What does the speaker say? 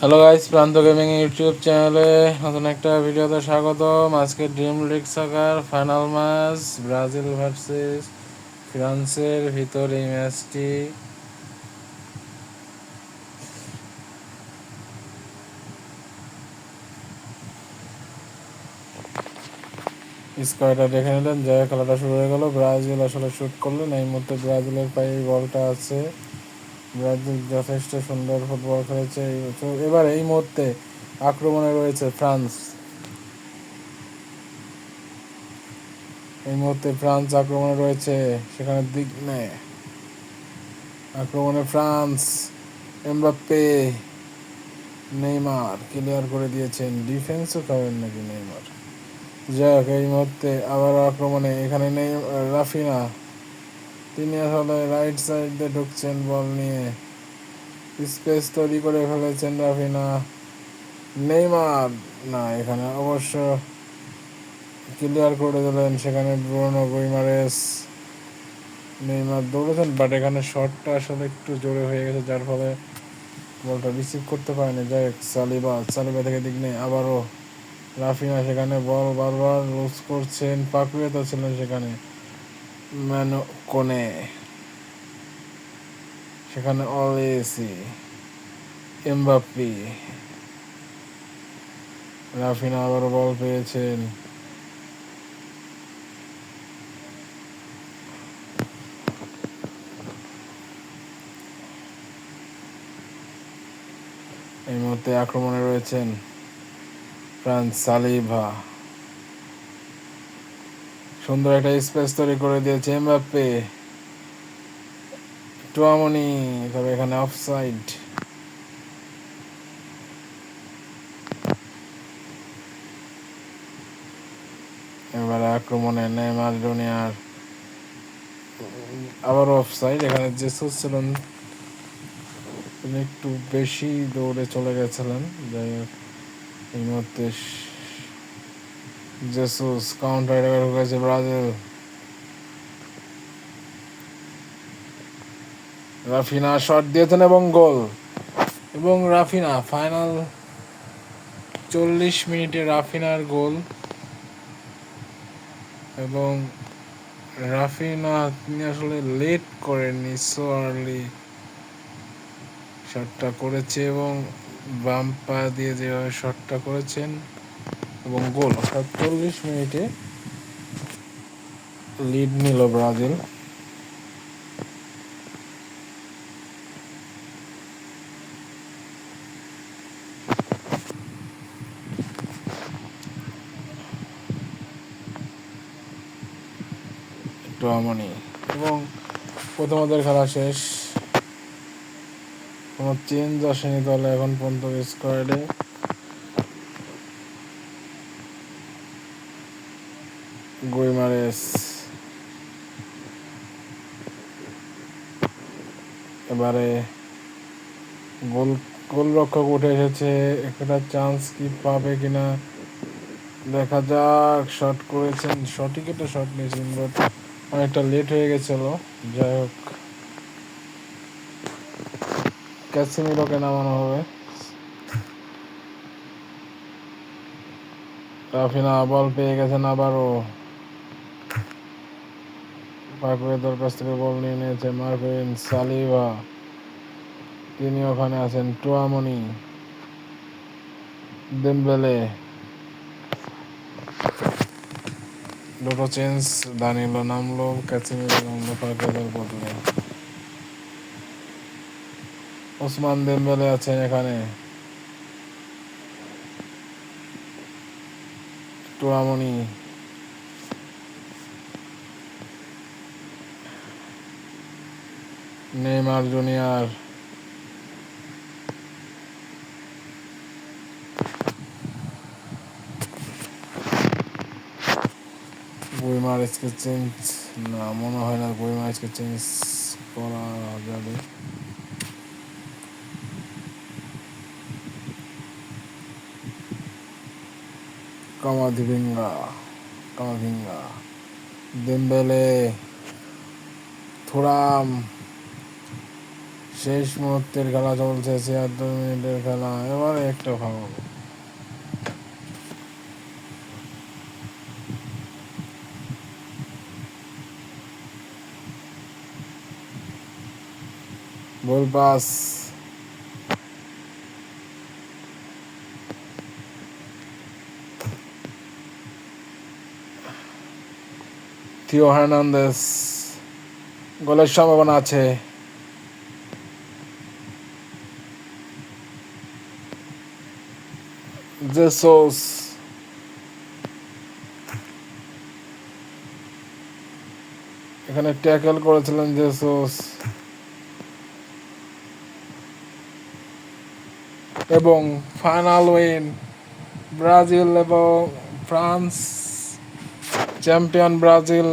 Hello guys, প্রান্ত gaming YouTube চ্যানেলে নতুন একটা ভিডিওতে স্বাগতম। আজকে ড্রিম লিগ সাকার ফাইনাল ম্যাচ ব্রাজিল ভার্সেস ফ্রান্সের ভিতর এই ম্যাচটি। স্কোয়ারটা দেখে নিলেন, যে খেলাটা শুরু হয়ে গেল। ব্রাজিল আসলে শুট করলেন, এই মুহূর্তে ব্রাজিলের পায়ে বলটা আছে। ব্রাজিল যথেষ্ট সুন্দর ফুটবল খেলেছে। এবার এই মুহূর্তে আক্রমণে রয়েছে ফ্রান্স। এই মুহূর্তে ফ্রান্স আক্রমণে রয়েছে, সেখানে দিক নেই। আক্রমণে ফ্রান্স, এমবাপ্পে, নেইমার ক্লিয়ার করে দিয়েছেন। ডিফেন্সও খাবেন নাকি নেইমার? যাক, এই মুহূর্তে আবার আক্রমণে এখানে নেই রাফিনা। তিনি আসলে রাইট সাইড দিয়ে ঢুকছেন বল নিয়ে, স্পেস তৈরি করে ফেলেছেন রাফিনা। নেইমার না, এখানে অবশ্য ক্লিয়ার করে দিলেন, সেখানে ব্রুনো গুইমারেস। নেইমার দৌড়েছেন, বাট এখানে শটটা আসলে একটু জোরে হয়ে গেছে, যার ফলে বলটা রিসিভ করতে পারেনি। যাই হোক, সালিবা থেকে দিক নেই, আবারও রাফিনা, সেখানে বল বারবার লুজ করছেন। পাকুয়ে তো ছিলেন সেখানে, ম্যানো কোনে, সেখানে অলেসি, এমবাপ্পে। রাফিনা আবারও বল পেয়েছেন। এই মুহূর্তে আক্রমণে রয়েছেন ফ্রান্স। সালিভা সুন্দর একটা স্পেস তৈরি করে দিয়েছে। এমবাপ্পে, টুয়ামনি, তবে এখানে অফসাইড। এবারে আক্রমণে নেইমার জুনিয়র, আবার অফসাইড। এখানে জেসুস ছিলেন, তিনি একটু বেশি দৌড়ে চলে গেছিলেন। যাই হোক, এই মুহূর্তে জেসুস কাউন্টার অ্যাটাক করেছে ব্রাজিল। রাফিনা শট দিয়েছেন এবং গোল। এবং রাফিনা ফাইনাল 40 মিনিটে রাফিনার গোল। এবং রাফিনা তিনি আসলে লেট করেননি, সো আর্লি শটটা করেছে এবং বাম পা দিয়ে যেভাবে শটটা করেছেন এবং গোল। অর্থাৎ 40 মিনিটে লিড নিল ব্রাজিল। টুয়ামনি এবং প্রথমার্ধের খেলা শেষ, কোনো চেঞ্জ আসেনি দলে এখন পর্যন্ত স্কোয়াডে। গুইমারেস, এবারে গোলরক্ষক উঠে এসেছে, একটা চান্স কি পাবে কিনা দেখা যাক। শট করেছেন, সঠিক একটা শট নিয়েছেন, বাট অনেকটা লেট হয়ে গেছিল। যাই হোক, ক্যাসিমিরোকে নামানো হবে। রাফিনা বল পেয়ে গেছেন আবারও, পাকুয়েদের কাছ থেকে বল নিয়ে নিয়েছে মার্ভিন। সালিভা তিনি ওখানে আছেন। টুয়ামনি, দেমবেলে, দুটো চেঞ্জ। দানিলো নামলো, ক্যাসিমিরো নামলো পাকুয়েদের বদলে। ওসমান দেমবেলে আছেন এখানে। টুয়ামনি, নেইমার জুনিয়র, গুইমার আজকে চেঞ্জ না, মনে হয় না গুইমার আজকে চেঞ্জ করা যাবে। কামাভিঙ্গা, দেমবেলে, থুরাম, শেষ মুহূর্তের খেলা চলছে, 76 মিনিটের খেলা। এবারে একটা foul. Ball pass. Theo Hernandez, গোলের সম্ভাবনা আছে। জেসুস, এখানে ট্যাকেল করেছিলেন জেসুস এবং ফাইনাল উইন ব্রাজিল এবং ফ্রান্স, চ্যাম্পিয়ন ব্রাজিল।